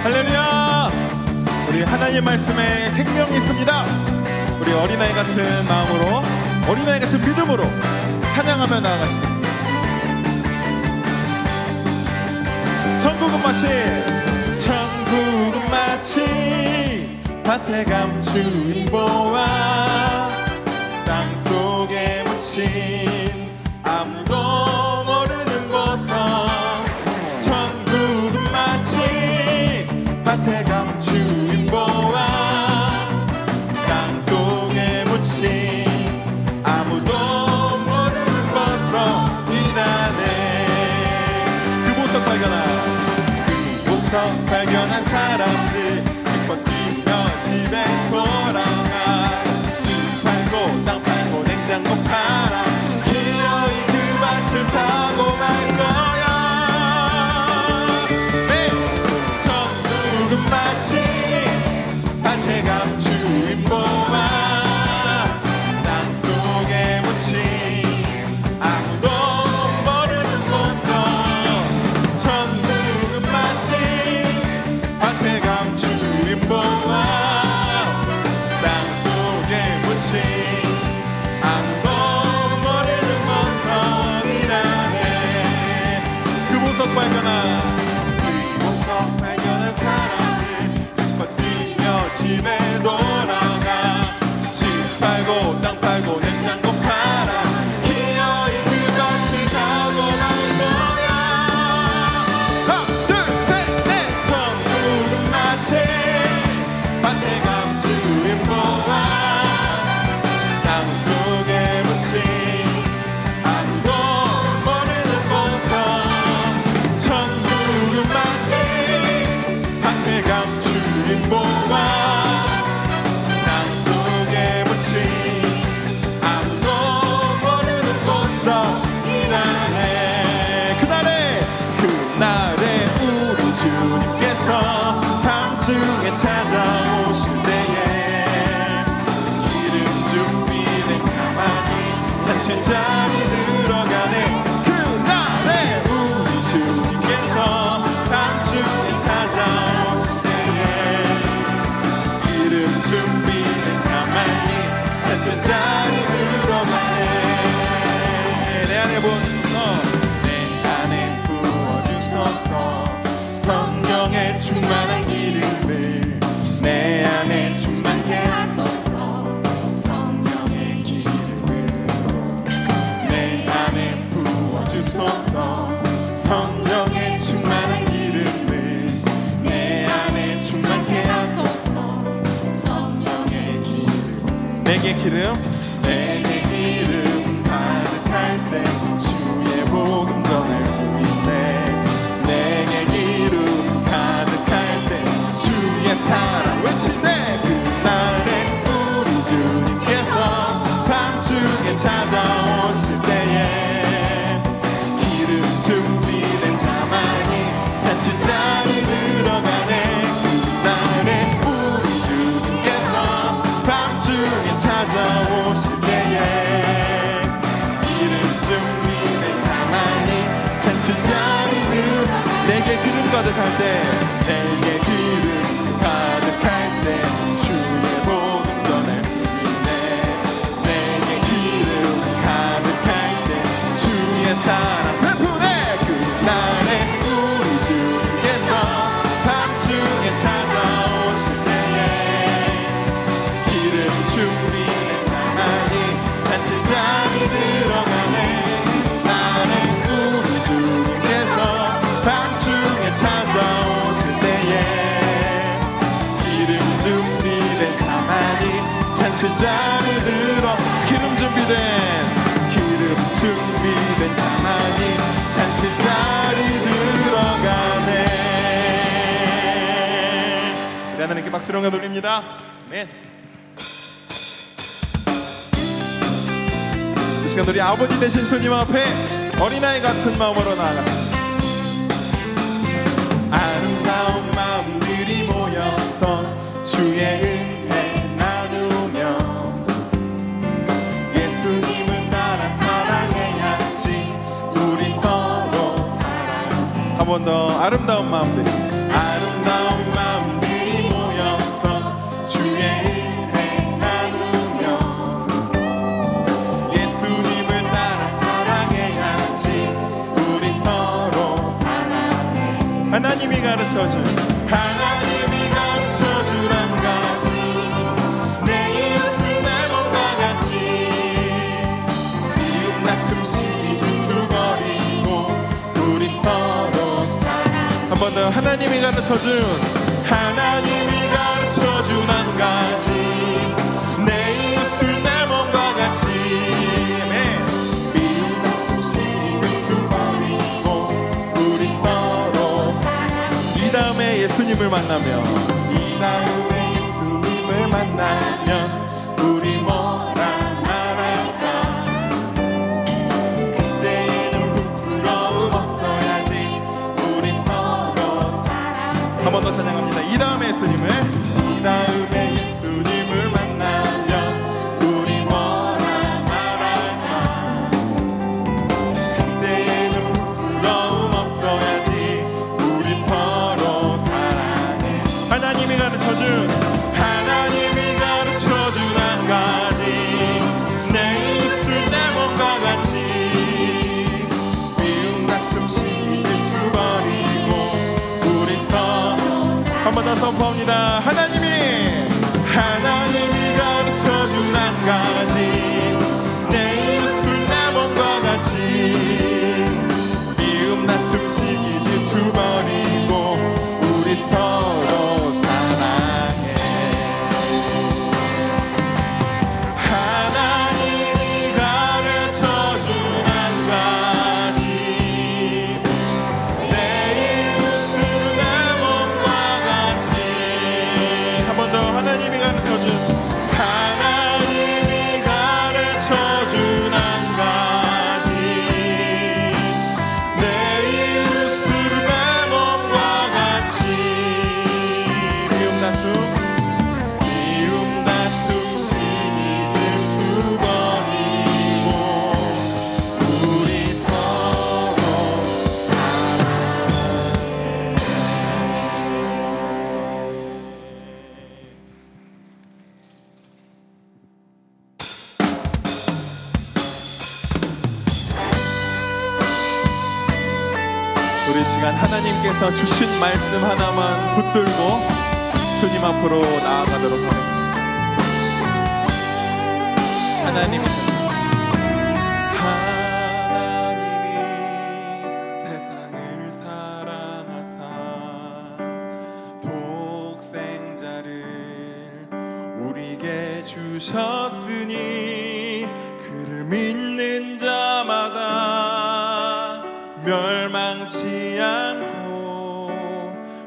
할렐루야! 우리 하나님 말씀에 생명이 있습니다. 우리 어린아이 같은 마음으로, 어린아이 같은 믿음으로 찬양하며 나아가시겠습니다. 천국은 마치 밭에 감춘 보아 땅속에 묻힌 아무도 모르는 보석. 천국은 마치 밭에 감춘 보아 땅속에 묻힌 아무도 모르는 보석이라네. 그 보석 발견한 사람들 기뻐 뛰며 집에 돌아가. 집 팔고 땅 팔고 냉장고 팔아 기어이 그 밭을 사고 말 거야. 네. 천국은 마치 밭에 감춘 보아 땅속에 묻힌 아무도 모르는 보석. 천국은 마치 밭에 감춘 보아 땅속에 묻힌 아무도 모르는 보석이라네. 그 보석 발견한 사람들 기뻐 뛰며 집에 돌아가. 집 팔고 땅 팔고 냉장고 팔아 기어이 그 밭을 사고 만 거야. 하나 둘 셋 넷. 천국은 마치 밭에 감춘 보아 땅속에 묻힌 아무도 모르는 보석. 천국은 마치 밭에 감춘 보아 땅속에 묻힌 아무도 모르는 보석이라네. 그날에 우리 주님께서 밤중에 찾아오실 때에 기름 준비된 자만이 잔치 자리 들어가네. 그날에 우리 주님께서 밤중에 찾아오실 때에 기름 준비된 자만이 잔치 자리 들어가네. 내 안에 부어주소서. 성령의 충만한 기름을 내 안에 충만케 하소서. 성령의 기름을 내 안에 부어주소서. 성령의 충만한 기름을 내 안에 충만케 하소서. 성령의 기름 내게 기름 가득할 때 주의 복음 전할 수 있네. 내게 기름 가득할 때 주의 사랑 외치네. 그날에 우리 주님께서 밤중에 찾아오실 때에 기름 준비된 자만이 잔치 자리 들어가네. 그날에 우리 주님께서 밤중에 찾아오실 때에 기름 준비된 자만이 잔치 자리 들어. 내게 기름 가득할 때 주의 복음 전할 수 있네. 내게 기름 가득할 때 주의 사랑 베푸네. 그날에 우리 주님께서 밤중에 찾아오실 때에 기름 준비된 자만이 잔치 자리 들어가네. 그날에 우리 주님께서 밤중에 찾아오실 때에 기름 준비된 자만이 잔치 자리 들어. 기름 준비된 자만이 잔치 자리 들어가네. 우리 하나님께 박수로 응원 돌립니다. 아멘. 이 시간 우리 아버지 되신 주님 앞에 어린아이 같은 마음으로 나아가십니다. 아름다운 마음들이 모여서 주의 은혜 나누며 예수님을 따라 사랑해야지. 우리 서로 사랑 번 더 아름다운 마음들이 모여서 주의 은혜 나누며 예수님을 따라 사랑해야지. 우리 서로 사랑해. 하나님이 가르쳐준 한 가지, 내 이웃은 내 몸과 같이. 미움 다툼 시기 질투거리고 우리 서로 사랑. 한 번 더 하나님이 가르쳐준 한 가지, 내 이웃을 내 몸과 같이. 미움 다툼 시기 질투거리고 우리 서로 사랑. 이 다음에 예수님을 만나면 우리 뭐라 말할까. 그때에는 부끄러움 없어야지. 우리 서로 사랑. 한 번 더 찬양합니다. 이 다음에 예수님을 만나면 우리 뭐라 말할까. 그때에는 부끄러움 없어야지. 우리 서로 사랑해. 하나님이 가르쳐준 한 가지, 내 이웃을 내 몸과 같이. 미움 다툼 시기 질투거리고 우리 서로. 한 번 더 선포합니다. 하나님이 가르쳐준 한 가지, 내 이웃을 내 몸과 같이. 미움 다툼 시기 질투거리고 우리 서로 사랑해. 하나님이 가르쳐준 한 가지, 내 이웃을 내 몸과 같이. 한 번 더 하나님이 가르쳐준 한 가지, 내 이웃을 내 몸과 같이. 미움 다툼 시기 질투거리고 우리 서로 우리 시간 하나님께서 주신 말씀 하나만 붙들고 주님 앞으로 나아가도록 하겠습니다. 하나님이 세상을 사랑하사 독생자를 우리에게 주셨으니 그를 믿는 자마다 멸망치 않고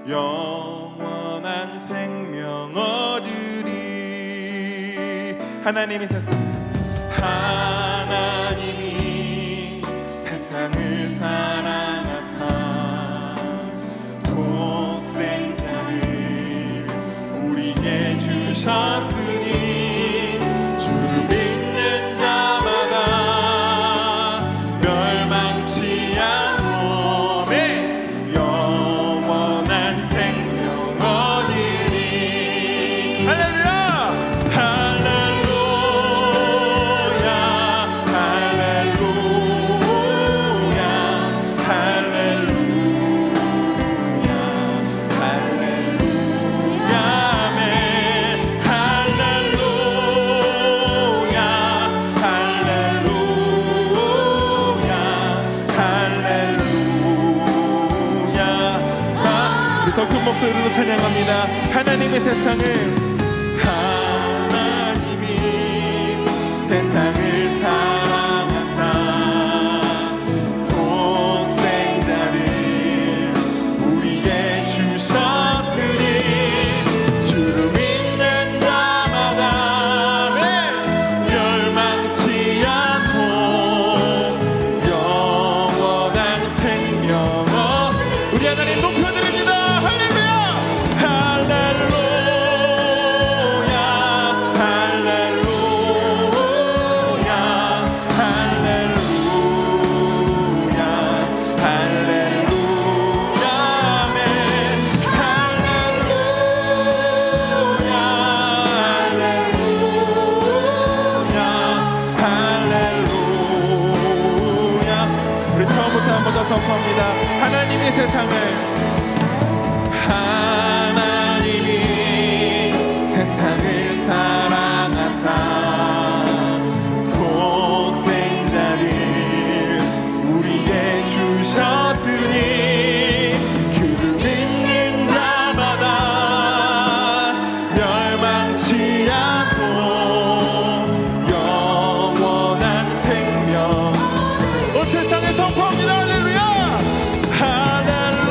영원한 생명 얻으리. 하나님이 세상을 사랑하사 독생자를 우리에게 주셨으니 주를 믿는 자마다 멸망치 않고 영원한 생명 얻으리. 할렐루야. 더 큰 목소리로 찬양합니다. 하나님이 세상을 사랑하사 독생자를 우리에게 주셨으니 주를 믿는 자마다 멸망치 않고 영원한 생명. 우리 하나님 높여드립니다. 하나님이 세상을 사랑하사 독생자를 우리에게 주셨으니 그를 믿는 자마다 멸망치 않고 영원한 생명. 온 세상에 선포합니다. 할렐루야. 할렐루야.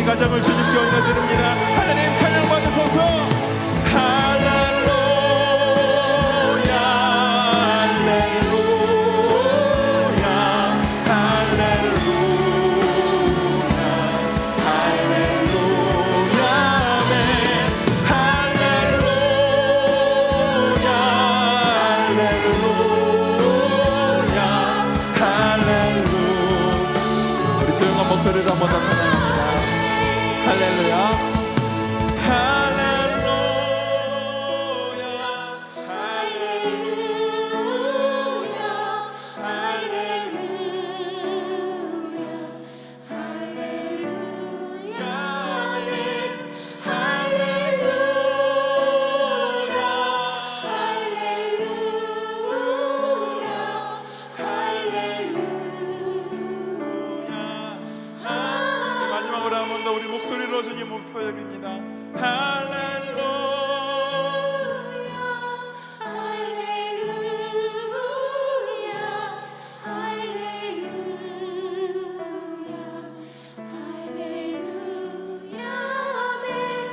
가정을 주님께 올려드립니다. 하나님 찬양 받으소서. 할렐루야 할렐루야 할렐루야 할렐루야 아멘. 할렐루야 할렐루야 할렐루야. 우리 조용한 목소리로 한번 더 찬양합니다. 할렐루야 할렐루야 할렐루야 할렐루야 할렐루야 할렐루야 할렐루야. 마지막으로 한 번 더 우리 목소리로 주님 목표드립니다. 할렐루야 할렐루야 할렐루야 할렐루야 아멘.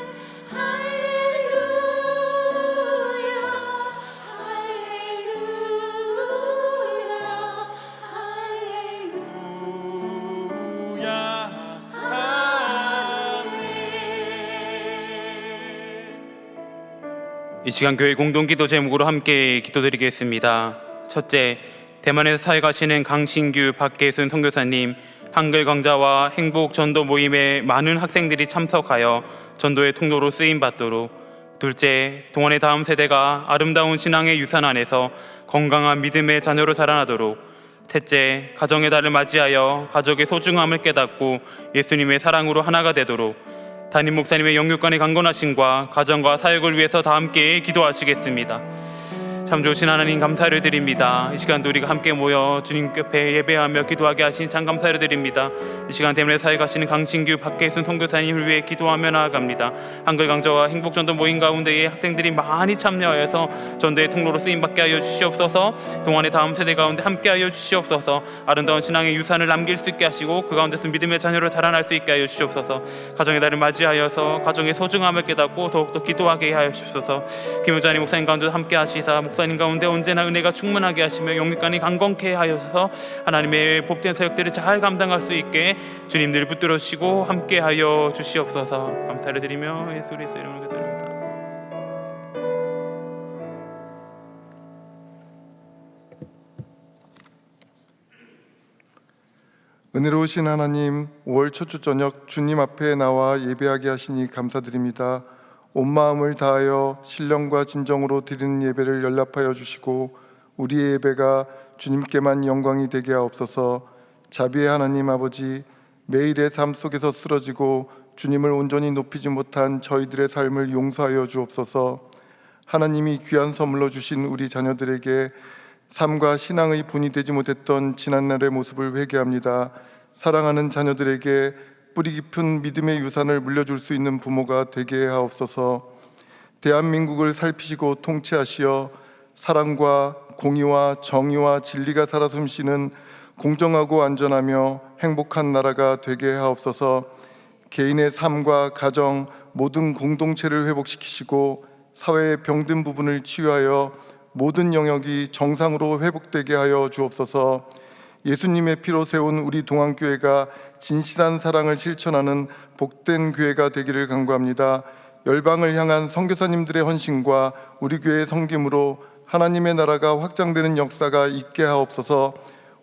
할렐루야 이 시간 교회 공동기도 제목으로 함께 기도드리겠습니다. 첫째, 대만에서 사역하시는 강신규, 박계순 선교사님 한글 강좌와 행복 전도 모임에 많은 학생들이 참석하여 전도의 통로로 쓰임 받도록, 둘째, 동안의 다음 세대가 아름다운 신앙의 유산 안에서 건강한 믿음의 자녀로 자라나도록, 셋째, 가정의 달을 맞이하여 가족의 소중함을 깨닫고 예수님의 사랑으로 하나가 되도록 담임 목사님의 영육간의 강건하심과 가정과 사역을 위해서 다 함께 기도하시겠습니다. 참 좋으신 하나님 감사를 드립니다. 이 시간도 우리가 함께 모여 주님 옆에 예배하며 기도하게 하신 참 감사를 드립니다. 이 시간 때문에 사역하시는 강신규 박혜순 선교사님을 위해 기도하며 나아갑니다. 한글 강좌와 행복전도 모임 가운데에 학생들이 많이 참여하여서 전도의 통로로 쓰임받게 하여 주시옵소서. 동안의 다음 세대 가운데 함께 하여 주시옵소서. 아름다운 신앙의 유산을 남길 수 있게 하시고 그 가운데서 믿음의 자녀로 자라날 수 있게 하여 주시옵소서. 가정의 달을 맞이하여서 가정의 소중함을 깨닫고 더욱더 기도하게 하여 주시옵소서. 김효자님 목사님 가운데도 함께 하시사 목사님 가운데 언제나 은혜가 충만하게 하시며 영육간이 강건케 하여서 하나님의 복된 사역들을 잘 감당할 수 있게 주님들 붙들어 주시고 함께 하여 주시옵소서. 감사를 드리며 예수 그리스도의 이름으로 기도합니다. 은혜로우신 하나님, 5월 첫 주 저녁 주님 앞에 나와 예배하게 하시니 감사드립니다. 온 마음을 다하여 신령과 진정으로 드리는 예배를 연락하여 주시고 우리의 예배가 주님께만 영광이 되게 하옵소서. 자비의 하나님 아버지, 매일의 삶 속에서 쓰러지고 주님을 온전히 높이지 못한 저희들의 삶을 용서하여 주옵소서. 하나님이 귀한 선물로 주신 우리 자녀들에게 삶과 신앙의 본이 되지 못했던 지난날의 모습을 회개합니다. 사랑하는 자녀들에게 뿌리 깊은 믿음의 유산을 물려줄 수 있는 부모가 되게 하옵소서. 대한민국을 살피시고 통치하시어 사랑과 공의와 정의와 진리가 살아 숨쉬는 공정하고 안전하며 행복한 나라가 되게 하옵소서. 개인의 삶과 가정 모든 공동체를 회복시키시고 사회의 병든 부분을 치유하여 모든 영역이 정상으로 회복되게 하여 주옵소서. 예수님의 피로 세운 우리 동안교회가 진실한 사랑을 실천하는 복된 교회가 되기를 간구합니다. 열방을 향한 선교사님들의 헌신과 우리 교회의 섬김으로 하나님의 나라가 확장되는 역사가 있게 하옵소서.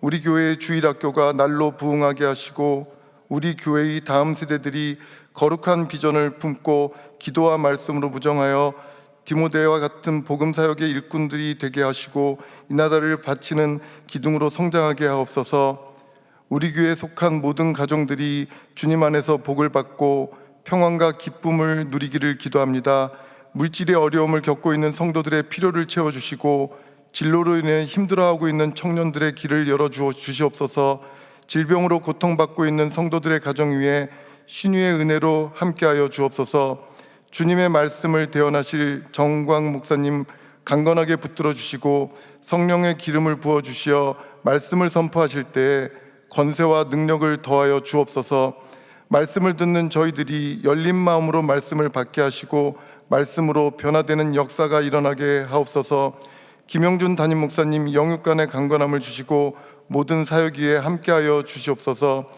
우리 교회의 주일학교가 날로 부흥하게 하시고 우리 교회의 다음 세대들이 거룩한 비전을 품고 기도와 말씀으로 무정하여 디모데와 같은 복음사역의 일꾼들이 되게 하시고 이 나라를 바치는 기둥으로 성장하게 하옵소서. 우리 교회에 속한 모든 가정들이 주님 안에서 복을 받고 평안과 기쁨을 누리기를 기도합니다. 물질의 어려움을 겪고 있는 성도들의 필요를 채워주시고 진로로 인해 힘들어하고 있는 청년들의 길을 열어주시옵소서. 질병으로 고통받고 있는 성도들의 가정 위에 신유의 은혜로 함께하여 주옵소서. 주님의 말씀을 대언하실 정광 목사님 강건하게 붙들어 주시고 성령의 기름을 부어 주시어 말씀을 선포하실 때에 권세와 능력을 더하여 주옵소서. 말씀을 듣는 저희들이 열린 마음으로 말씀을 받게 하시고 말씀으로 변화되는 역사가 일어나게 하옵소서. 김영준 담임 목사님 영육간의 강건함을 주시고 모든 사역 위에 함께하여 주시옵소서.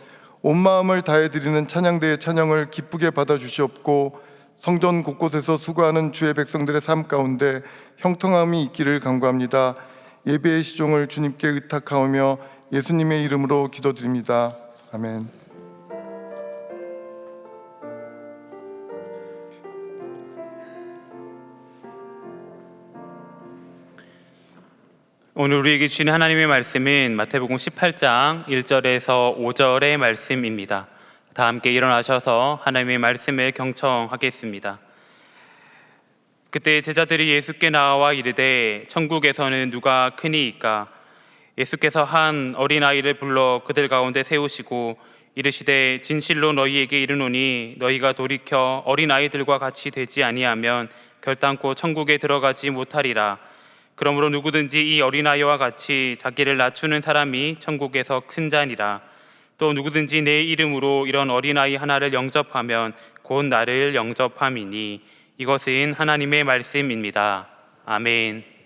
온 마음을 다해 드리는 찬양대의 찬양을 기쁘게 받아 주시옵고 성전 곳곳에서 수고하는 주의 백성들의 삶 가운데 형통함이 있기를 간구합니다. 예배의 시종을 주님께 의탁하오며 예수님의 이름으로 기도드립니다. 아멘. 오늘 우리에게 주신 하나님의 말씀은 마태복음 18장 1절에서 5절의 말씀입니다. 다 함께 일어나셔서 하나님의 말씀을 경청하겠습니다. 그때 제자들이 예수께 나와 이르되 천국에서는 누가 크니이까? 예수께서 한 어린아이를 불러 그들 가운데 세우시고 이르시되 진실로 너희에게 이르노니 너희가 돌이켜 어린아이들과 같이 되지 아니하면 결단코 천국에 들어가지 못하리라. 그러므로 누구든지 이 어린아이와 같이 자기를 낮추는 사람이 천국에서 큰 자니라. 또 누구든지 내 이름으로 이런 어린아이 하나를 영접하면 곧 나를 영접함이니. 이것은 하나님의 말씀입니다. 아멘.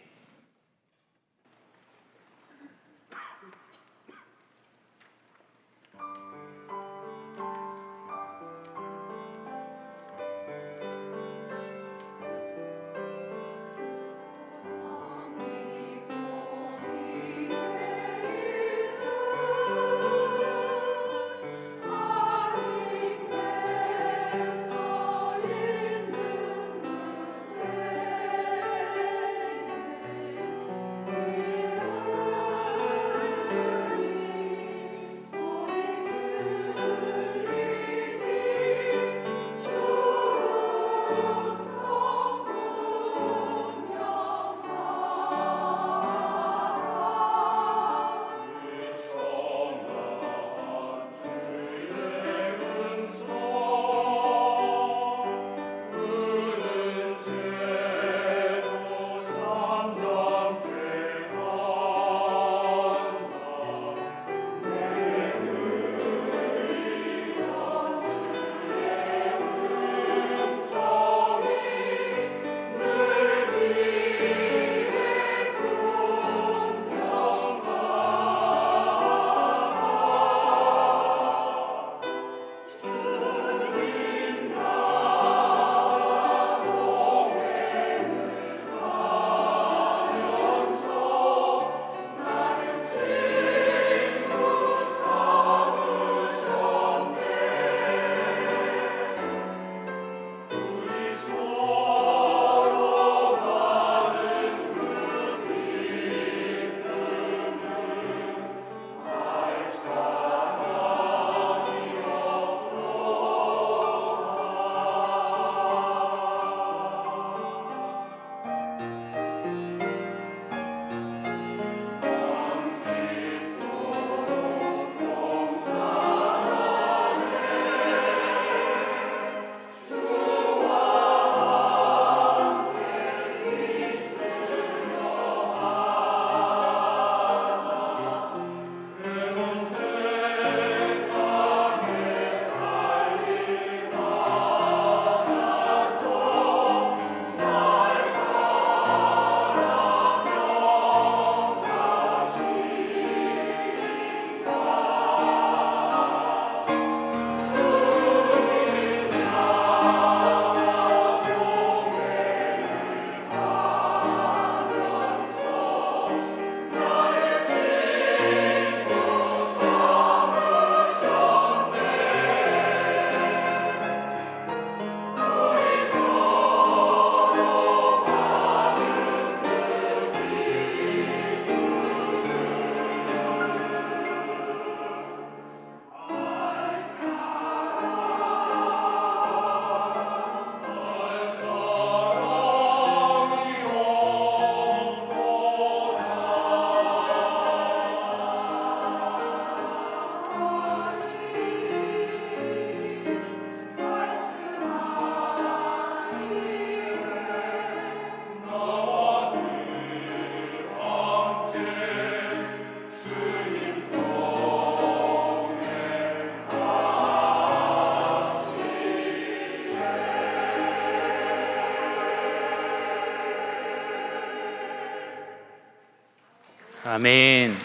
아멘.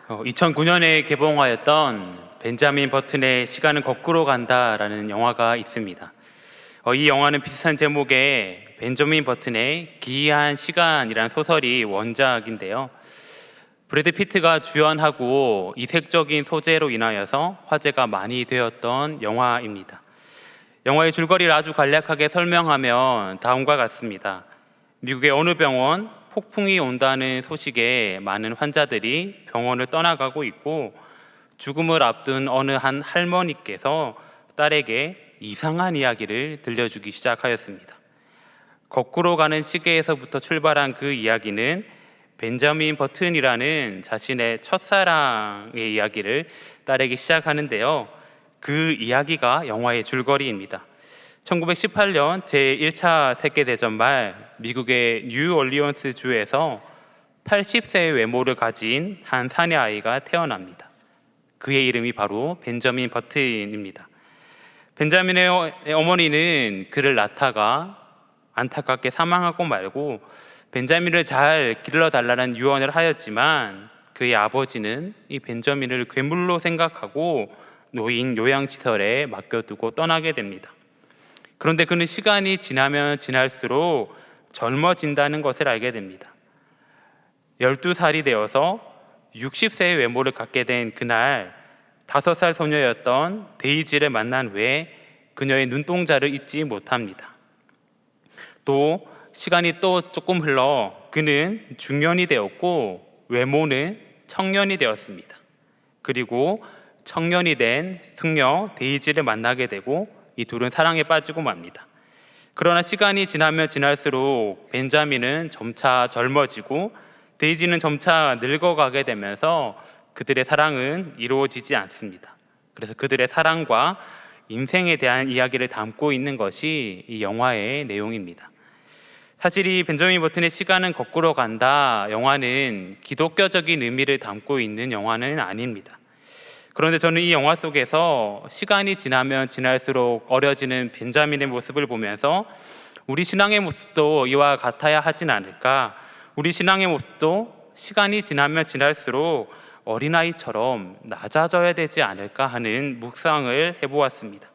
2009년에 개봉하였던 벤자민 버튼의 시간은 거꾸로 간다라는 영화가 있습니다. 이 영화는 비슷한 제목의 벤자민 버튼의 기이한 시간이라는 소설이 원작인데요. 브래드 피트가 주연하고 이색적인 소재로 인하여서 화제가 많이 되었던 영화입니다. 영화의 줄거리를 아주 간략하게 설명하면 다음과 같습니다. 미국의 어느 병원 폭풍이 온다는 소식에 많은 환자들이 병원을 떠나가고 있고, 죽음을 앞둔 어느 한 할머니께서 딸에게 이상한 이야기를 들려주기 시작하였습니다. 거꾸로 가는 시계에서부터 출발한 그 이야기는 벤자민 버튼이라는 자신의 첫사랑의 이야기를 딸에게 시작하는데요. 그 이야기가 영화의 줄거리입니다. 1918년 제1차 세계대전 말 미국의 뉴올리언스 주에서 80세의 외모를 가진 한 사내 아이가 태어납니다. 그의 이름이 바로 벤자민 버튼입니다. 벤자민의 어머니는 그를 낳다가 안타깝게 사망하고 말고 벤자민을 잘 길러달라는 유언을 하였지만, 그의 아버지는 이 벤자민을 괴물로 생각하고 노인 요양시설에 맡겨두고 떠나게 됩니다. 그런데 그는 시간이 지나면 지날수록 젊어진다는 것을 알게 됩니다. 12살이 되어서 60세의 외모를 갖게 된 그날, 5살 소녀였던 데이지를 만난 후에 그녀의 눈동자를 잊지 못합니다. 또 시간이 또 조금 흘러 그는 중년이 되었고 외모는 청년이 되었습니다. 그리고 청년이 된 승려 데이지를 만나게 되고 이 둘은 사랑에 빠지고 맙니다. 그러나 시간이 지나면 지날수록 벤자민은 점차 젊어지고 데이지는 점차 늙어가게 되면서 그들의 사랑은 이루어지지 않습니다. 그래서 그들의 사랑과 인생에 대한 이야기를 담고 있는 것이 이 영화의 내용입니다. 사실 이 벤자민 버튼의 시간은 거꾸로 간다 영화는 기독교적인 의미를 담고 있는 영화는 아닙니다. 그런데 저는 이 영화 속에서 시간이 지나면 지날수록 어려지는 벤자민의 모습을 보면서 우리 신앙의 모습도 이와 같아야 하진 않을까, 우리 신앙의 모습도 시간이 지나면 지날수록 어린아이처럼 낮아져야 되지 않을까 하는 묵상을 해보았습니다.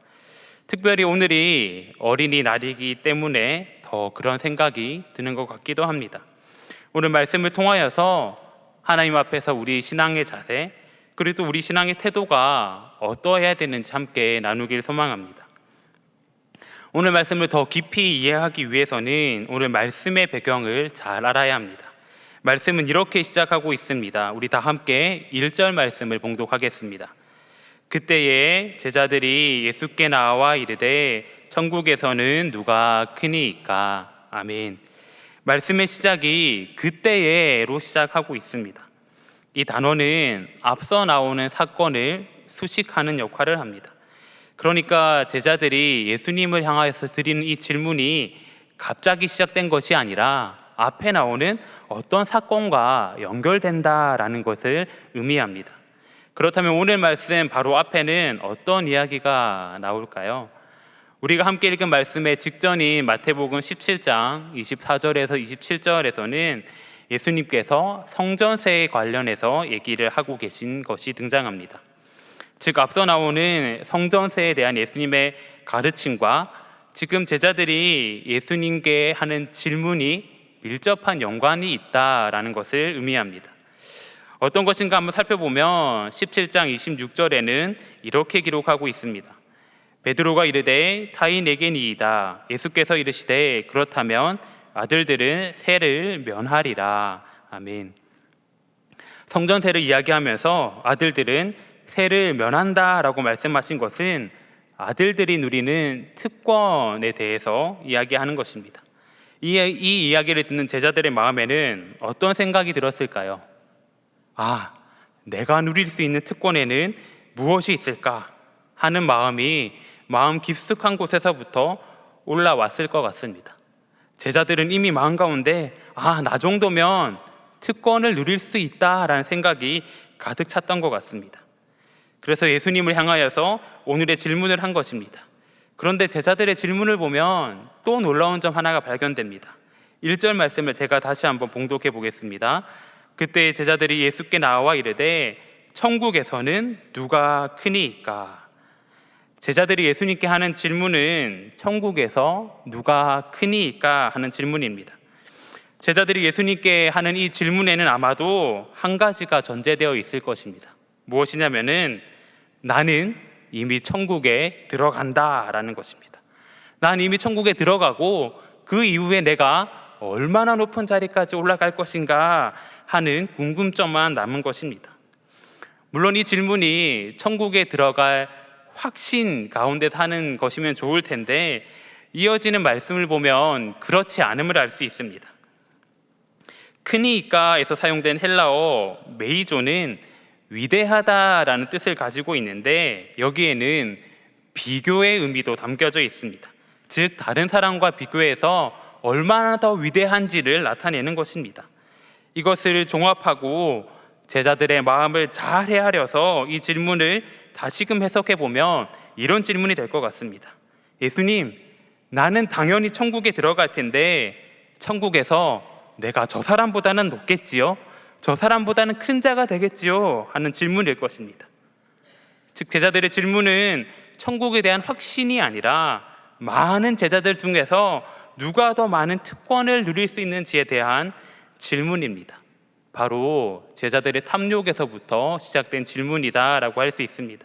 특별히 오늘이 어린이날이기 때문에 더 그런 생각이 드는 것 같기도 합니다. 오늘 말씀을 통하여서 하나님 앞에서 우리 신앙의 자세, 그리고 또 우리 신앙의 태도가 어떠해야 되는지 함께 나누길 소망합니다. 오늘 말씀을 더 깊이 이해하기 위해서는 오늘 말씀의 배경을 잘 알아야 합니다. 말씀은 이렇게 시작하고 있습니다. 우리 다 함께 1절 말씀을 봉독하겠습니다. 그때에 제자들이 예수께 나와 이르되 천국에서는 누가 크니이까. 아멘. 말씀의 시작이 그때에로 시작하고 있습니다. 이 단어는 앞서 나오는 사건을 수식하는 역할을 합니다. 그러니까 제자들이 예수님을 향하여서 드리는 이 질문이 갑자기 시작된 것이 아니라 앞에 나오는 어떤 사건과 연결된다라는 것을 의미합니다. 그렇다면 오늘 말씀 바로 앞에는 어떤 이야기가 나올까요? 우리가 함께 읽은 말씀의 직전인 마태복음 17장 24절에서 27절에서는 예수님께서 성전세에 관련해서 얘기를 하고 계신 것이 등장합니다. 즉 앞서 나오는 성전세에 대한 예수님의 가르침과 지금 제자들이 예수님께 하는 질문이 밀접한 연관이 있다라는 것을 의미합니다. 어떤 것인가 한번 살펴보면 17장 26절에는 이렇게 기록하고 있습니다. 베드로가 이르되 타인에게니이다. 예수께서 이르시되 그렇다면 아들들은 세를 면하리라. 아멘. 성전세를 이야기하면서 아들들은 세를 면한다라고 말씀하신 것은 아들들이 누리는 특권에 대해서 이야기하는 것입니다. 이 이야기를 듣는 제자들의 마음에는 어떤 생각이 들었을까요? 내가 누릴 수 있는 특권에는 무엇이 있을까 하는 마음 깊숙한 곳에서부터 올라왔을 것 같습니다. 제자들은 이미 마음 가운데 나 정도면 특권을 누릴 수 있다라는 생각이 가득 찼던 것 같습니다. 그래서 예수님을 향하여서 오늘의 질문을 한 것입니다. 그런데 제자들의 질문을 보면 또 놀라운 점 하나가 발견됩니다. 1절 말씀을 제가 다시 한번 봉독해 보겠습니다. 그때 제자들이 예수께 나와 이르되 천국에서는 누가 크니이까. 제자들이 예수님께 하는 질문은 천국에서 누가 크니이까 하는 질문입니다. 제자들이 예수님께 하는 이 질문에는 아마도 한 가지가 전제되어 있을 것입니다. 무엇이냐면은 나는 이미 천국에 들어간다라는 것입니다. 난 이미 천국에 들어가고 그 이후에 내가 얼마나 높은 자리까지 올라갈 것인가 하는 궁금점만 남은 것입니다. 물론 이 질문이 천국에 들어갈 확신 가운데 사는 것이면 좋을 텐데 이어지는 말씀을 보면 그렇지 않음을 알 수 있습니다. 크니이까에서 사용된 헬라어 메이조는 위대하다라는 뜻을 가지고 있는데 여기에는 비교의 의미도 담겨져 있습니다. 즉 다른 사람과 비교해서 얼마나 더 위대한지를 나타내는 것입니다. 이것을 종합하고 제자들의 마음을 잘 헤아려서 이 질문을 다시금 해석해 보면 이런 질문이 될 것 같습니다. 예수님, 나는 당연히 천국에 들어갈 텐데 천국에서 내가 저 사람보다는 높겠지요? 저 사람보다는 큰 자가 되겠지요? 하는 질문일 것입니다. 즉 제자들의 질문은 천국에 대한 확신이 아니라 많은 제자들 중에서 누가 더 많은 특권을 누릴 수 있는지에 대한 질문입니다. 바로 제자들의 탐욕에서부터 시작된 질문이다라고 할 수 있습니다.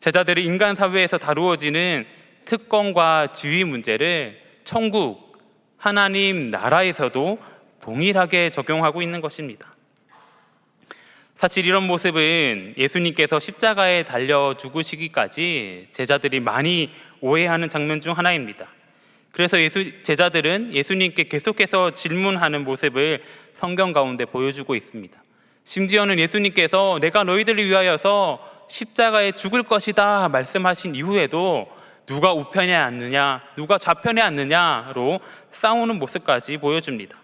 제자들이 인간 사회에서 다루어지는 특권과 지위 문제를 천국, 하나님 나라에서도 동일하게 적용하고 있는 것입니다. 사실 이런 모습은 예수님께서 십자가에 달려 죽으시기까지 제자들이 많이 오해하는 장면 중 하나입니다. 그래서 제자들은 예수님께 계속해서 질문하는 모습을 성경 가운데 보여주고 있습니다. 심지어는 예수님께서 내가 너희들을 위하여서 십자가에 죽을 것이다 말씀하신 이후에도 누가 우편에 앉느냐, 누가 좌편에 앉느냐로 싸우는 모습까지 보여줍니다.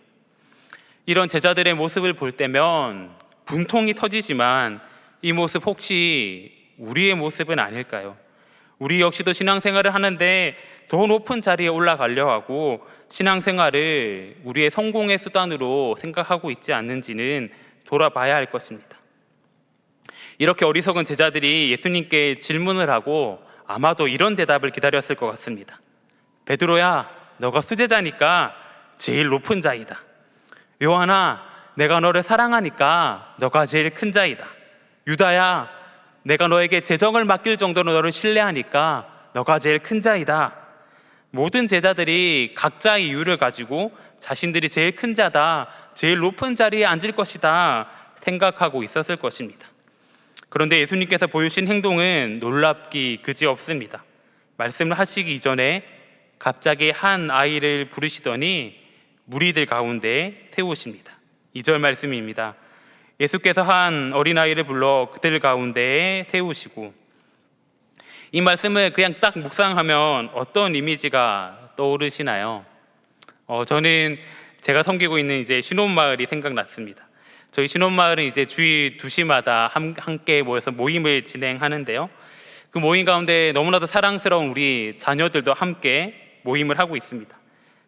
이런 제자들의 모습을 볼 때면 분통이 터지지만 이 모습 혹시 우리의 모습은 아닐까요? 우리 역시도 신앙생활을 하는데 더 높은 자리에 올라가려 하고 신앙생활을 우리의 성공의 수단으로 생각하고 있지 않는지는 돌아봐야 할 것입니다. 이렇게 어리석은 제자들이 예수님께 질문을 하고 아마도 이런 대답을 기다렸을 것 같습니다. 베드로야, 너가 수제자니까 제일 높은 자이다. 요한아, 내가 너를 사랑하니까 너가 제일 큰 자이다. 유다야, 내가 너에게 재정을 맡길 정도로 너를 신뢰하니까 너가 제일 큰 자이다. 모든 제자들이 각자의 이유를 가지고 자신들이 제일 큰 자다, 제일 높은 자리에 앉을 것이다 생각하고 있었을 것입니다. 그런데 예수님께서 보여주신 행동은 놀랍기 그지없습니다. 말씀을 하시기 이전에 갑자기 한 아이를 부르시더니 무리들 가운데 세우십니다. 2절 말씀입니다. 예수께서 한 어린아이를 불러 그들 가운데에 세우시고, 이 말씀을 그냥 딱 묵상하면 어떤 이미지가 떠오르시나요? 저는 제가 섬기고 있는 이제 신혼마을이 생각났습니다. 저희 신혼마을은 이제 주일 2시마다 함께 모여서 모임을 진행하는데요. 그 모임 가운데 너무나도 사랑스러운 우리 자녀들도 함께 모임을 하고 있습니다.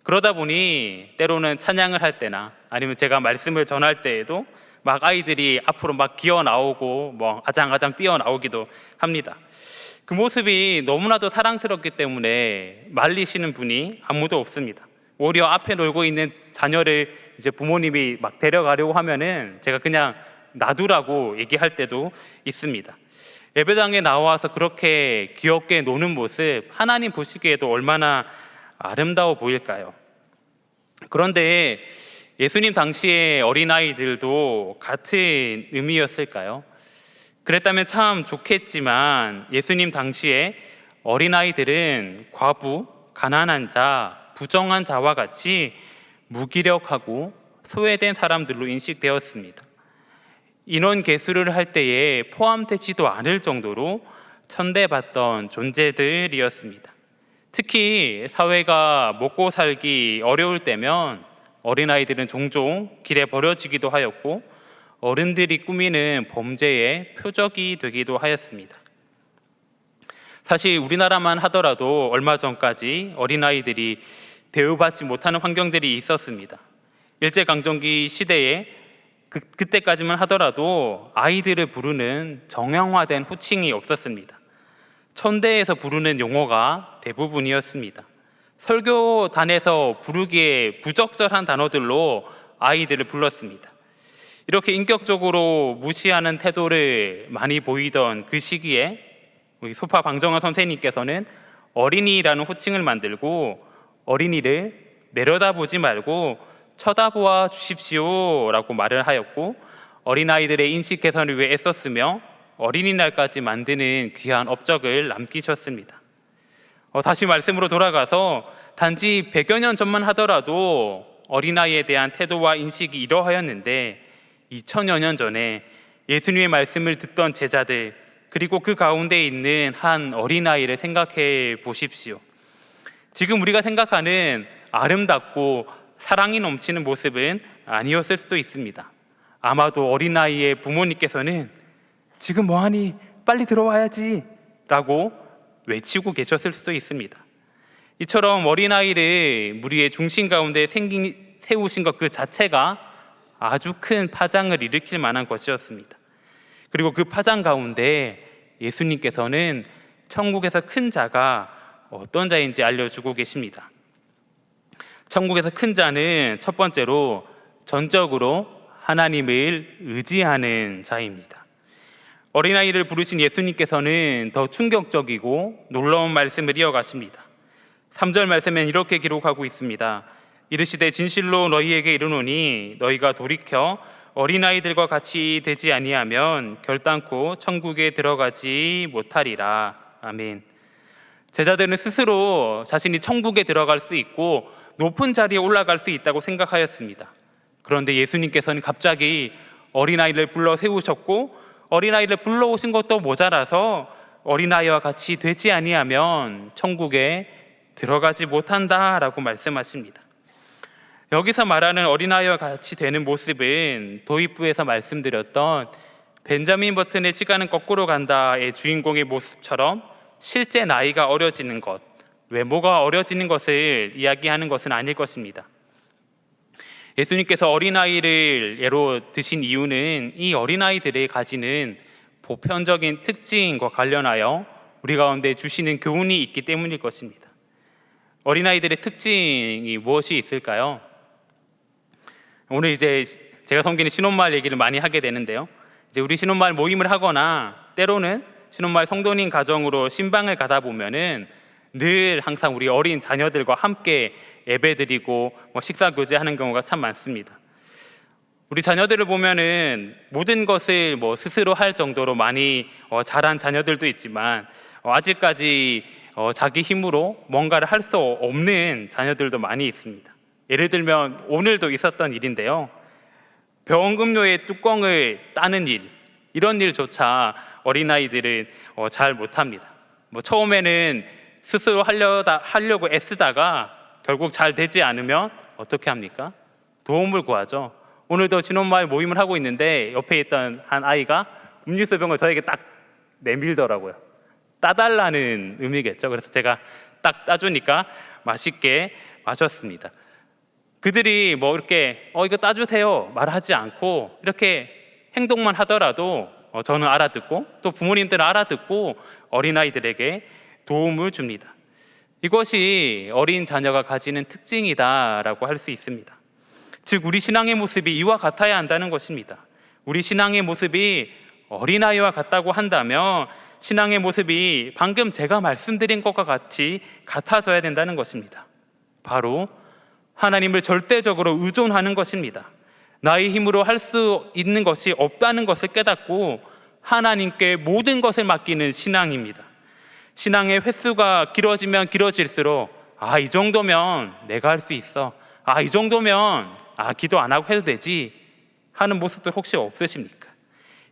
그러다 보니 때로는 찬양을 할 때나 아니면 제가 말씀을 전할 때에도 막 아이들이 앞으로 막 기어 나오고 뭐 아장아장 뛰어 나오기도 합니다. 그 모습이 너무나도 사랑스럽기 때문에 말리시는 분이 아무도 없습니다. 오히려 앞에 놀고 있는 자녀를 이제 부모님이 막 데려가려고 하면은 제가 그냥 놔두라고 얘기할 때도 있습니다. 예배당에 나와서 그렇게 귀엽게 노는 모습, 하나님 보시기에도 얼마나 아름다워 보일까요? 그런데 예수님 당시의 어린아이들도 같은 의미였을까요? 그랬다면 참 좋겠지만 예수님 당시에 어린아이들은 과부, 가난한 자, 부정한 자와 같이 무기력하고 소외된 사람들로 인식되었습니다. 인원 계수를 할 때에 포함되지도 않을 정도로 천대받던 존재들이었습니다. 특히 사회가 먹고 살기 어려울 때면 어린아이들은 종종 길에 버려지기도 하였고 어른들이 꾸미는 범죄의 표적이 되기도 하였습니다. 사실 우리나라만 하더라도 얼마 전까지 어린아이들이 대우받지 못하는 환경들이 있었습니다. 일제강점기 시대에 그때까지만 하더라도 아이들을 부르는 정형화된 호칭이 없었습니다. 천대에서 부르는 용어가 대부분이었습니다. 설교단에서 부르기에 부적절한 단어들로 아이들을 불렀습니다. 이렇게 인격적으로 무시하는 태도를 많이 보이던 그 시기에 우리 소파 방정환 선생님께서는 어린이라는 호칭을 만들고 어린이를 내려다보지 말고 쳐다보아 주십시오 라고 말을 하였고, 어린아이들의 인식 개선을 위해 애썼으며 어린이날까지 만드는 귀한 업적을 남기셨습니다. 다시 말씀으로 돌아가서 단지 100여 년 전만 하더라도 어린아이에 대한 태도와 인식이 이러하였는데 2000여 년 전에 예수님의 말씀을 듣던 제자들, 그리고 그 가운데 있는 한 어린아이를 생각해 보십시오. 지금 우리가 생각하는 아름답고 사랑이 넘치는 모습은 아니었을 수도 있습니다. 아마도 어린아이의 부모님께서는 지금 뭐하니? 빨리 들어와야지 라고 외치고 계셨을 수도 있습니다. 이처럼 어린아이를 무리의 중심 가운데 세우신 것 그 자체가 아주 큰 파장을 일으킬 만한 것이었습니다. 그리고 그 파장 가운데 예수님께서는 천국에서 큰 자가 어떤 자인지 알려주고 계십니다. 천국에서 큰 자는 첫 번째로 전적으로 하나님을 의지하는 자입니다. 어린아이를 부르신 예수님께서는 더 충격적이고 놀라운 말씀을 이어가십니다. 3절 말씀엔 이렇게 기록하고 있습니다. 이르시되 진실로 너희에게 이르노니 너희가 돌이켜 어린아이들과 같이 되지 아니하면 결단코 천국에 들어가지 못하리라. 아멘. 제자들은 스스로 자신이 천국에 들어갈 수 있고 높은 자리에 올라갈 수 있다고 생각하였습니다. 그런데 예수님께서는 갑자기 어린아이를 불러 세우셨고, 어린아이를 불러오신 것도 모자라서 어린아이와 같이 되지 아니하면 천국에 들어가지 못한다라고 말씀하십니다. 여기서 말하는 어린아이와 같이 되는 모습은 도입부에서 말씀드렸던 벤자민 버튼의 시간은 거꾸로 간다의 주인공의 모습처럼 실제 나이가 어려지는 것, 외모가 어려지는 것을 이야기하는 것은 아닐 것입니다. 예수님께서 어린아이를 예로 드신 이유는 이 어린아이들이 가지는 보편적인 특징과 관련하여 우리 가운데 주시는 교훈이 있기 때문일 것입니다. 어린아이들의 특징이 무엇이 있을까요? 오늘 이제 제가 섬기는 신혼마을 얘기를 많이 하게 되는데요. 이제 우리 신혼마을 모임을 하거나 때로는 신혼마을 성도님 가정으로 신방을 가다 보면은 늘 항상 우리 어린 자녀들과 함께 예배드리고 식사 교제하는 경우가 참 많습니다. 우리 자녀들을 보면은 모든 것을 스스로 할 정도로 많이 자란 자녀들도 있지만 아직까지 자기 힘으로 뭔가를 할 수 없는 자녀들도 많이 있습니다. 예를 들면 오늘도 있었던 일인데요. 병음료의 뚜껑을 따는 일, 이런 일조차 어린아이들은 잘 못합니다. 처음에는 스스로 하려고 애쓰다가 결국 잘 되지 않으면 어떻게 합니까? 도움을 구하죠. 오늘도 신혼마을 모임을 하고 있는데 옆에 있던 한 아이가 음료수 병을 저에게 딱 내밀더라고요. 따달라는 의미겠죠. 그래서 제가 딱 따주니까 맛있게 마셨습니다. 그들이 이렇게 이거 따주세요 말하지 않고 이렇게 행동만 하더라도 저는 알아듣고 또 부모님들은 알아듣고 어린아이들에게 도움을 줍니다. 이것이 어린 자녀가 가지는 특징이다라고 할 수 있습니다. 즉 우리 신앙의 모습이 이와 같아야 한다는 것입니다. 우리 신앙의 모습이 어린아이와 같다고 한다면 신앙의 모습이 방금 제가 말씀드린 것과 같이 같아져야 된다는 것입니다. 바로 하나님을 절대적으로 의존하는 것입니다. 나의 힘으로 할 수 있는 것이 없다는 것을 깨닫고 하나님께 모든 것을 맡기는 신앙입니다. 신앙의 횟수가 길어지면 길어질수록 이 정도면 내가 할 수 있어, 이 정도면 기도 안 하고 해도 되지 하는 모습들 혹시 없으십니까?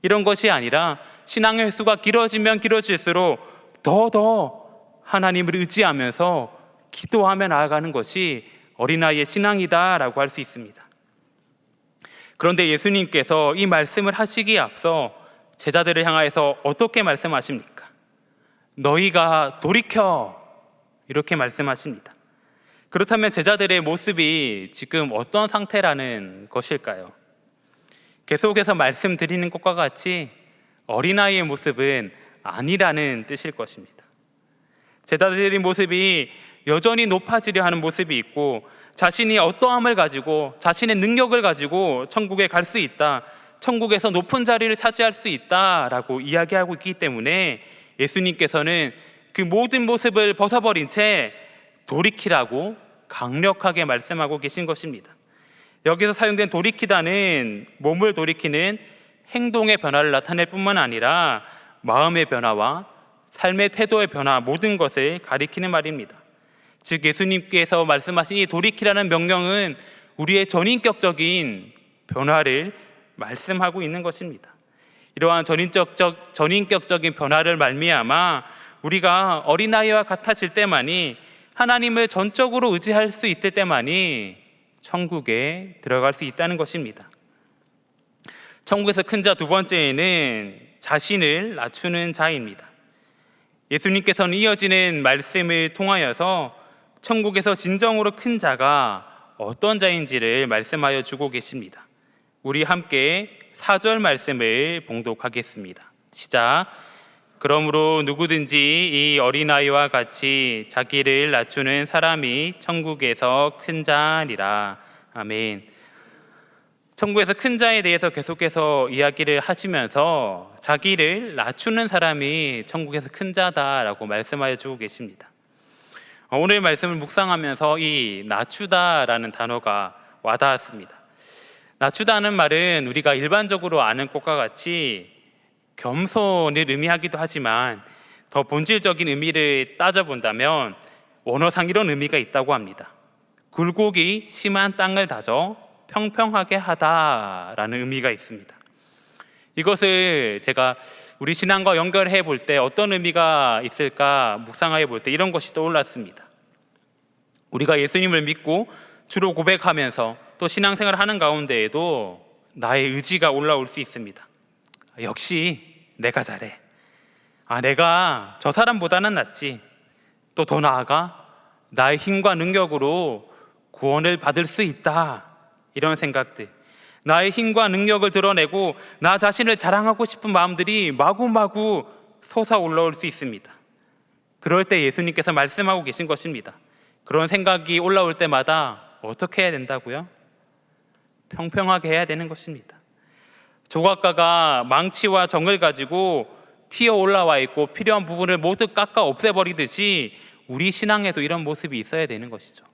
이런 것이 아니라 신앙의 횟수가 길어지면 길어질수록 더 하나님을 의지하면서 기도하며 나아가는 것이 어린아이의 신앙이다라고 할 수 있습니다. 그런데 예수님께서 이 말씀을 하시기에 앞서 제자들을 향하여서 어떻게 말씀하십니까? 너희가 돌이켜, 이렇게 말씀하십니다. 그렇다면 제자들의 모습이 지금 어떤 상태라는 것일까요? 계속해서 말씀드리는 것과 같이 어린아이의 모습은 아니라는 뜻일 것입니다. 제자들의 모습이 여전히 높아지려 하는 모습이 있고 자신이 어떠함을 가지고 자신의 능력을 가지고 천국에 갈 수 있다, 천국에서 높은 자리를 차지할 수 있다라고 이야기하고 있기 때문에 예수님께서는 그 모든 모습을 벗어버린 채 돌이키라고 강력하게 말씀하고 계신 것입니다. 여기서 사용된 돌이키다는 몸을 돌이키는 행동의 변화를 나타낼 뿐만 아니라 마음의 변화와 삶의 태도의 변화, 모든 것을 가리키는 말입니다. 즉 예수님께서 말씀하신 이 돌이키라는 명령은 우리의 전인격적인 변화를 말씀하고 있는 것입니다. 이러한 전인격적인 변화를 말미암아 우리가 어린아이와 같아질 때만이, 하나님을 전적으로 의지할 수 있을 때만이 천국에 들어갈 수 있다는 것입니다. 천국에서 큰 자 두 번째는 자신을 낮추는 자입니다. 예수님께서는 이어지는 말씀을 통하여서 천국에서 진정으로 큰 자가 어떤 자인지를 말씀하여 주고 계십니다. 우리 함께 4절 말씀을 봉독하겠습니다. 시작. 그러므로 누구든지 이 어린아이와 같이 자기를 낮추는 사람이 천국에서 큰 자니라. 아멘. 천국에서 큰 자에 대해서 계속해서 이야기를 하시면서 자기를 낮추는 사람이 천국에서 큰 자다라고 말씀하여 주고 계십니다. 오늘 말씀을 묵상하면서 이 낮추다라는 단어가 와닿았습니다. 낮추다는 말은 우리가 일반적으로 아는 것과 같이 겸손을 의미하기도 하지만 더 본질적인 의미를 따져본다면 원어상 이런 의미가 있다고 합니다. 굴곡이 심한 땅을 다져 평평하게 하다라는 의미가 있습니다. 이것을 제가 우리 신앙과 연결해 볼 때 어떤 의미가 있을까 묵상해 볼 때 이런 것이 떠올랐습니다. 우리가 예수님을 믿고 주로 고백하면서 또 신앙생활을 하는 가운데에도 나의 의지가 올라올 수 있습니다. 역시 내가 잘해. 내가 저 사람보다는 낫지. 또 더 나아가 나의 힘과 능력으로 구원을 받을 수 있다. 이런 생각들, 나의 힘과 능력을 드러내고 나 자신을 자랑하고 싶은 마음들이 마구마구 솟아올라올 수 있습니다. 그럴 때 예수님께서 말씀하고 계신 것입니다. 그런 생각이 올라올 때마다 어떻게 해야 된다고요? 평평하게 해야 되는 것입니다. 조각가가 망치와 정을 가지고 튀어 올라와 있고 필요한 부분을 모두 깎아 없애버리듯이 우리 신앙에도 이런 모습이 있어야 되는 것이죠.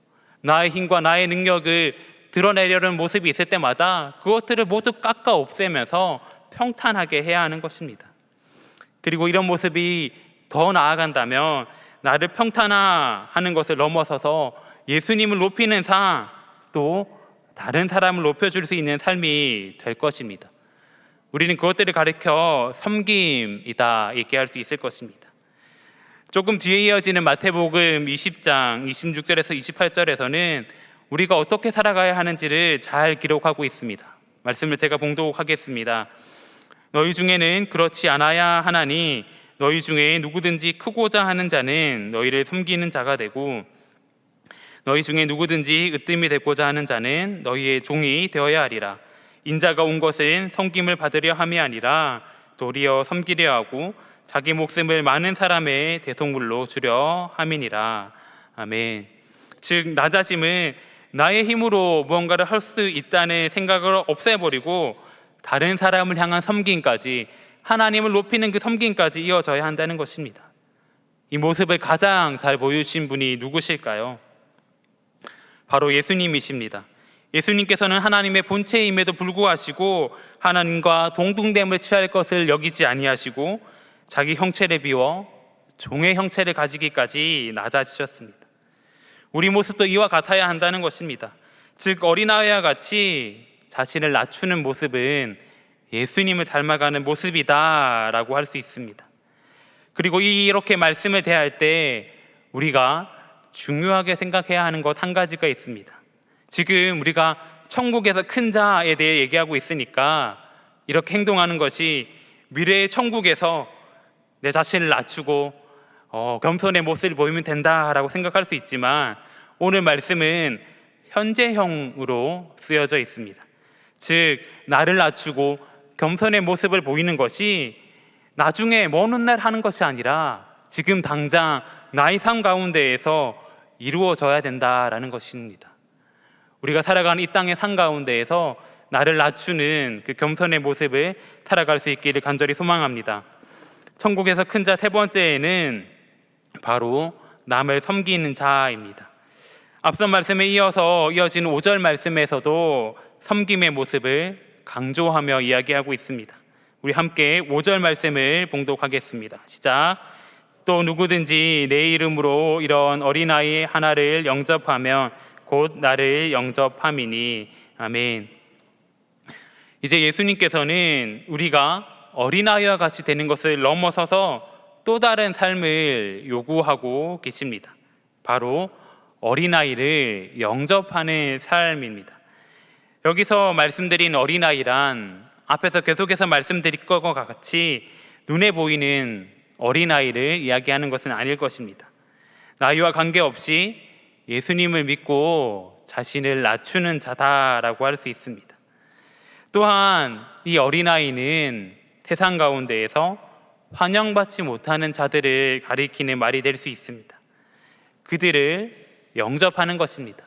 나의 힘과 나의 능력을 드러내려는 모습이 있을 때마다 그것들을 모두 깎아 없애면서 평탄하게 해야 하는 것입니다. 그리고 이런 모습이 더 나아간다면 나를 평탄화하는 것을 넘어서서 예수님을 높이는 삶, 또 다른 사람을 높여줄 수 있는 삶이 될 것입니다. 우리는 그것들을 가리켜 섬김이다 얘기할 수 있을 것입니다. 조금 뒤에 이어지는 마태복음 20장 26절에서 28절에서는 우리가 어떻게 살아가야 하는지를 잘 기록하고 있습니다. 말씀을 제가 봉독하겠습니다. 너희 중에는 그렇지 않아야 하나니 너희 중에 누구든지 크고자 하는 자는 너희를 섬기는 자가 되고 너희 중에 누구든지 으뜸이 되고자 하는 자는 너희의 종이 되어야 하리라. 인자가 온 것은 섬김을 받으려 함이 아니라 도리어 섬기려 하고 자기 목숨을 많은 사람의 대속물로 주려 함이니라. 아멘. 즉 낮아짐은 나의 힘으로 무언가를 할 수 있다는 생각을 없애버리고 다른 사람을 향한 섬김까지, 하나님을 높이는 그 섬김까지 이어져야 한다는 것입니다. 이 모습을 가장 잘 보여주신 분이 누구실까요? 바로 예수님이십니다. 예수님께서는 하나님의 본체임에도 불구하시고 하나님과 동등됨을 취할 것을 여기지 아니하시고 자기 형체를 비워 종의 형체를 가지기까지 낮아지셨습니다. 우리 모습도 이와 같아야 한다는 것입니다. 즉 어린아이와 같이 자신을 낮추는 모습은 예수님을 닮아가는 모습이다라고 할 수 있습니다. 그리고 이렇게 말씀을 대할 때 우리가 중요하게 생각해야 하는 것 한 가지가 있습니다. 지금 우리가 천국에서 큰 자에 대해 얘기하고 있으니까 이렇게 행동하는 것이 미래의 천국에서 내 자신을 낮추고 겸손의 모습을 보이면 된다라고 생각할 수 있지만 오늘 말씀은 현재형으로 쓰여져 있습니다. 즉 나를 낮추고 겸손의 모습을 보이는 것이 나중에 먼 훗날 하는 것이 아니라 지금 당장 나의 삶 가운데에서 이루어져야 된다라는 것입니다. 우리가 살아가는 이 땅의 삶 가운데에서 나를 낮추는 그 겸손의 모습을 살아갈 수 있기를 간절히 소망합니다. 천국에서 큰 자 세 번째는 바로 남을 섬기는 자입니다. 앞선 말씀에 이어진 5절 말씀에서도 섬김의 모습을 강조하며 이야기하고 있습니다. 우리 함께 5절 말씀을 봉독하겠습니다. 시작. 또 누구든지 내 이름으로 이런 어린아이 하나를 영접하면 곧 나를 영접함이니. 아멘. 이제 예수님께서는 우리가 어린아이와 같이 되는 것을 넘어서서 또 다른 삶을 요구하고 계십니다. 바로 어린아이를 영접하는 삶입니다. 여기서 말씀드린 어린아이란 앞에서 계속해서 말씀드린 것과 같이 눈에 보이는 어린아이를 이야기하는 것은 아닐 것입니다. 나이와 관계없이 예수님을 믿고 자신을 낮추는 자다라고 할 수 있습니다. 또한 이 어린아이는 세상 가운데에서 환영받지 못하는 자들을 가리키는 말이 될 수 있습니다. 그들을 영접하는 것입니다.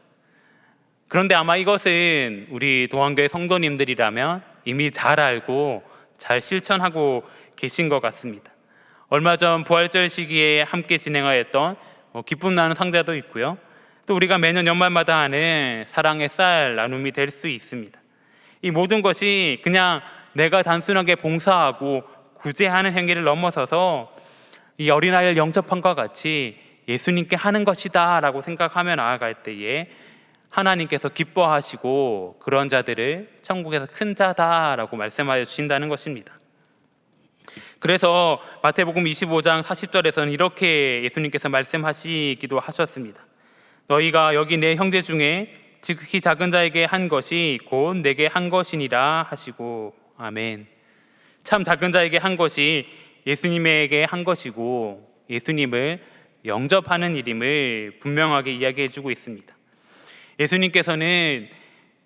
그런데 아마 이것은 우리 동안교회 성도님들이라면 이미 잘 알고 잘 실천하고 계신 것 같습니다. 얼마 전 부활절 시기에 함께 진행하였던 기쁨 나누는 상자도 있고요. 또 우리가 매년 연말마다 하는 사랑의 쌀 나눔이 될 수 있습니다. 이 모든 것이 그냥 내가 단순하게 봉사하고 구제하는 행위를 넘어서서 이 어린아이를 영접함과 같이 예수님께 하는 것이다 라고 생각하며 나아갈 때에 하나님께서 기뻐하시고 그런 자들을 천국에서 큰 자다라고 말씀하여 주신다는 것입니다. 그래서 마태복음 25장 40절에서는 이렇게 예수님께서 말씀하시기도 하셨습니다. 너희가 여기 내 형제 중에 지극히 작은 자에게 한 것이 곧 내게 한 것이니라 하시고. 아멘. 참 작은 자에게 한 것이 예수님에게 한 것이고 예수님을 영접하는 일임을 분명하게 이야기해 주고 있습니다. 예수님께서는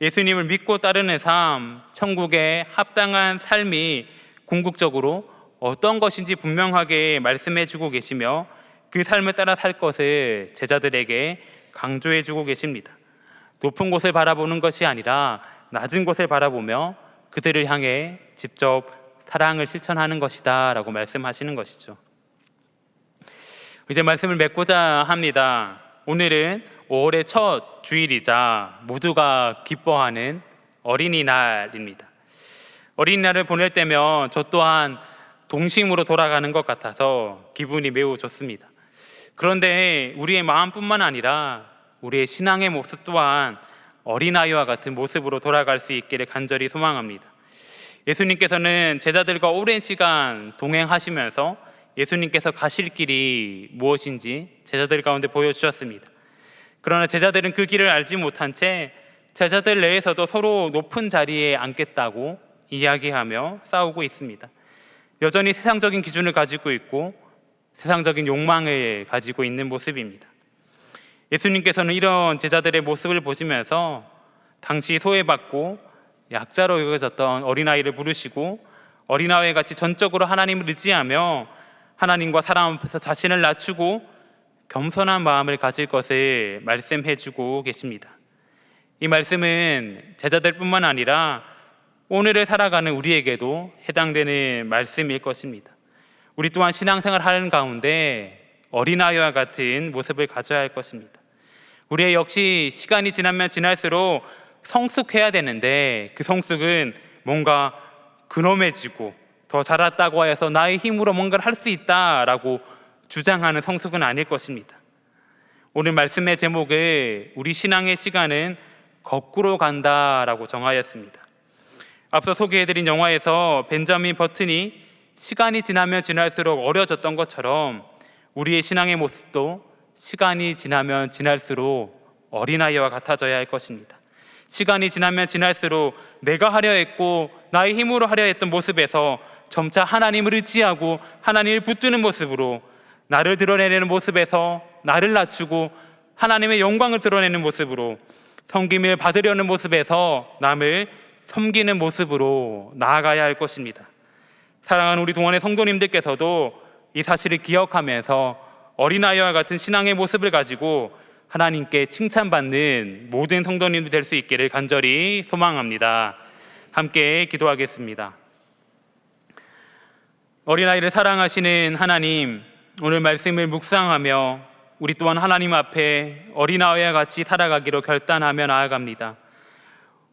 예수님을 믿고 따르는 삶, 천국에 합당한 삶이 궁극적으로 어떤 것인지 분명하게 말씀해 주고 계시며 그 삶을 따라 살 것을 제자들에게 강조해 주고 계십니다. 높은 곳을 바라보는 것이 아니라 낮은 곳을 바라보며 그들을 향해 직접 사랑을 실천하는 것이다 라고 말씀하시는 것이죠. 이제 말씀을 맺고자 합니다. 오늘은 5월의 첫 주일이자 모두가 기뻐하는 어린이날입니다. 어린이날을 보낼 때면 저 또한 동심으로 돌아가는 것 같아서 기분이 매우 좋습니다. 그런데 우리의 마음뿐만 아니라 우리의 신앙의 모습 또한 어린아이와 같은 모습으로 돌아갈 수 있기를 간절히 소망합니다. 예수님께서는 제자들과 오랜 시간 동행하시면서 예수님께서 가실 길이 무엇인지 제자들 가운데 보여주셨습니다. 그러나 제자들은 그 길을 알지 못한 채 제자들 내에서도 서로 높은 자리에 앉겠다고 이야기하며 싸우고 있습니다. 여전히 세상적인 기준을 가지고 있고 세상적인 욕망을 가지고 있는 모습입니다. 예수님께서는 이런 제자들의 모습을 보시면서 당시 소외받고 약자로 여겨졌던 어린아이를 부르시고 어린아이와 같이 전적으로 하나님을 의지하며 하나님과 사람 앞에서 자신을 낮추고 겸손한 마음을 가질 것을 말씀해 주고 계십니다. 이 말씀은 제자들뿐만 아니라 오늘을 살아가는 우리에게도 해당되는 말씀일 것입니다. 우리 또한 신앙생활을 하는 가운데 어린아이와 같은 모습을 가져야 할 것입니다. 우리 역시 시간이 지나면 지날수록 성숙해야 되는데 그 성숙은 뭔가 근엄해지고 더 자랐다고 해서 나의 힘으로 뭔가를 할 수 있다라고 주장하는 성숙은 아닐 것입니다. 오늘 말씀의 제목을 우리 신앙의 시간은 거꾸로 간다라고 정하였습니다. 앞서 소개해드린 영화에서 벤자민 버튼이 시간이 지나면 지날수록 어려졌던 것처럼 우리의 신앙의 모습도 시간이 지나면 지날수록 어린아이와 같아져야 할 것입니다. 시간이 지나면 지날수록 내가 하려 했고 나의 힘으로 하려 했던 모습에서 점차 하나님을 의지하고 하나님을 붙드는 모습으로 나를 드러내는 모습에서 나를 낮추고 하나님의 영광을 드러내는 모습으로 섬김을 받으려는 모습에서 남을 섬기는 모습으로 나아가야 할 것입니다. 사랑하는 우리 동안의 성도님들께서도 이 사실을 기억하면서 어린아이와 같은 신앙의 모습을 가지고 하나님께 칭찬받는 모든 성도님들 될 수 있기를 간절히 소망합니다. 함께 기도하겠습니다. 어린아이를 사랑하시는 하나님, 오늘 말씀을 묵상하며 우리 또한 하나님 앞에 어린아이와 같이 살아가기로 결단하며 나아갑니다.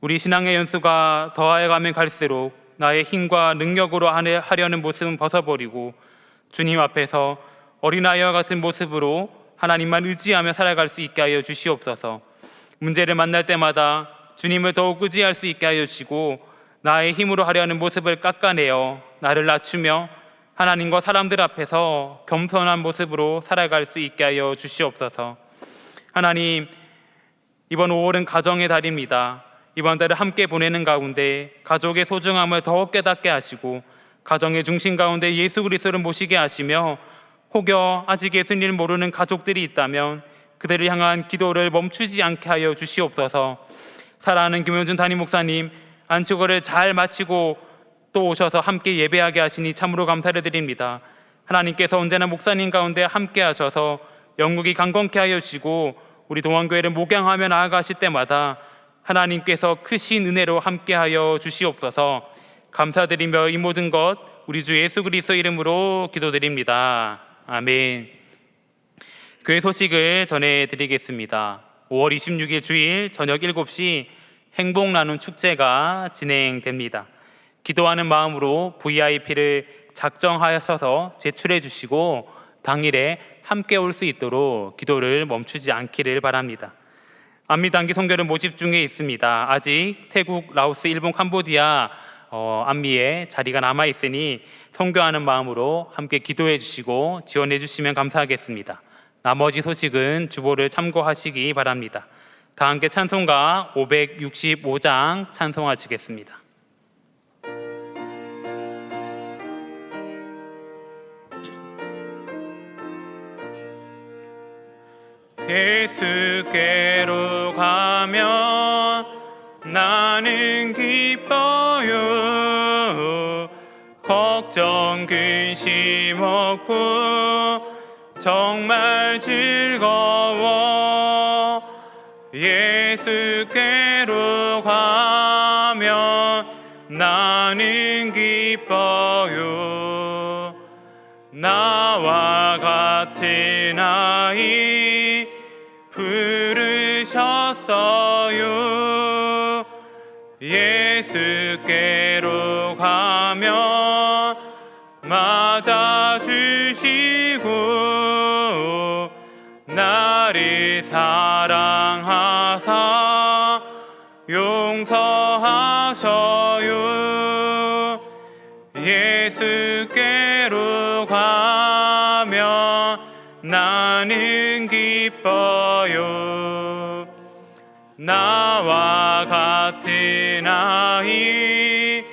우리 신앙의 연수가 더하여가면 갈수록 나의 힘과 능력으로 하려는 모습은 벗어버리고 주님 앞에서 어린아이와 같은 모습으로 하나님만 의지하며 살아갈 수 있게 하여 주시옵소서. 문제를 만날 때마다 주님을 더욱 의지할 수 있게 하여 주시고 나의 힘으로 하려는 모습을 깎아내어 나를 낮추며 하나님과 사람들 앞에서 겸손한 모습으로 살아갈 수 있게 하여 주시옵소서. 하나님, 이번 5월은 가정의 달입니다. 이번 달을 함께 보내는 가운데 가족의 소중함을 더욱 깨닫게 하시고 가정의 중심 가운데 예수 그리스도를 모시게 하시며 혹여 아직 예수님을 모르는 가족들이 있다면 그들을 향한 기도를 멈추지 않게 하여 주시옵소서. 사랑하는 김현준 담임 목사님, 안식월을 잘 마치고 또 오셔서 함께 예배하게 하시니 참으로 감사를 드립니다. 하나님께서 언제나 목사님 가운데 함께 하셔서 영국이 강건케 하여 주시고 우리 동안교회를 목양하며 나아가실 때마다 하나님께서 크신 은혜로 함께 하여 주시옵소서. 감사드리며 이 모든 것 우리 주 예수 그리스도 이름으로 기도드립니다. 아멘. 교회 소식을 전해드리겠습니다. 5월 26일 주일 저녁 7시 행복 나눔 축제가 진행됩니다. 기도하는 마음으로 VIP를 작정하셔서 제출해 주시고 당일에 함께 올 수 있도록 기도를 멈추지 않기를 바랍니다. 안미 단기 선교는 모집 중에 있습니다. 아직 태국, 라오스, 일본, 캄보디아 안미에 자리가 남아 있으니 선교하는 마음으로 함께 기도해 주시고 지원해 주시면 감사하겠습니다. 나머지 소식은 주보를 참고하시기 바랍니다. 다 함께 찬송가 565장 찬송하시겠습니다. 예수께로 가면 나는 기뻐요. 걱정 근심 없고 정말 즐거워. 예수께로 가면 나는 기뻐요. 나와 같은 아이 부르셨어요. 예수께로 가면 맞아주시고 나를 사랑하사 용서하셔요. 예수께로 가면 나는 기뻐요. 나와 같은 아이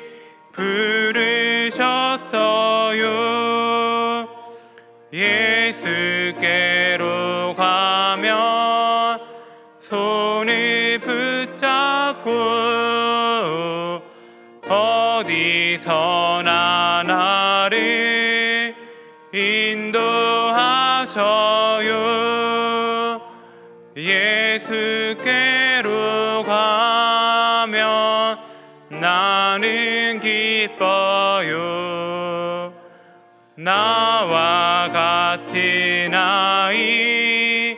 부르셨어요. 예수께로 가면 손을 붙잡고 어디서나 나를 인도하셔요. 예수께로 가면 나는 기뻐요. 나와 같은 아이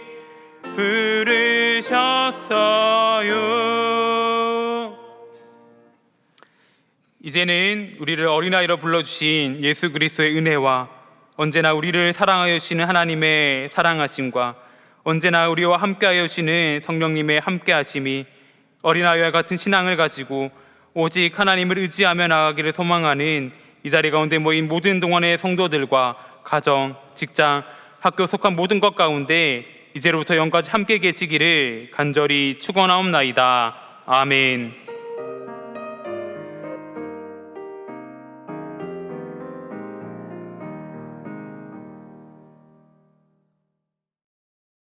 부르셨어요. 이제는 우리를 어린아이로 불러주신 예수 그리스도의 은혜와 언제나 우리를 사랑하여 주시는 하나님의 사랑하심과 언제나 우리와 함께하여 주시는 성령님의 함께하심이 어린아이와 같은 신앙을 가지고 오직 하나님을 의지하며 나가기를 소망하는 이 자리 가운데 모인 모든 동안의 성도들과 가정, 직장, 학교 속한 모든 것 가운데 이제로부터 영까지 함께 계시기를 간절히 축원하옵나이다. 아멘.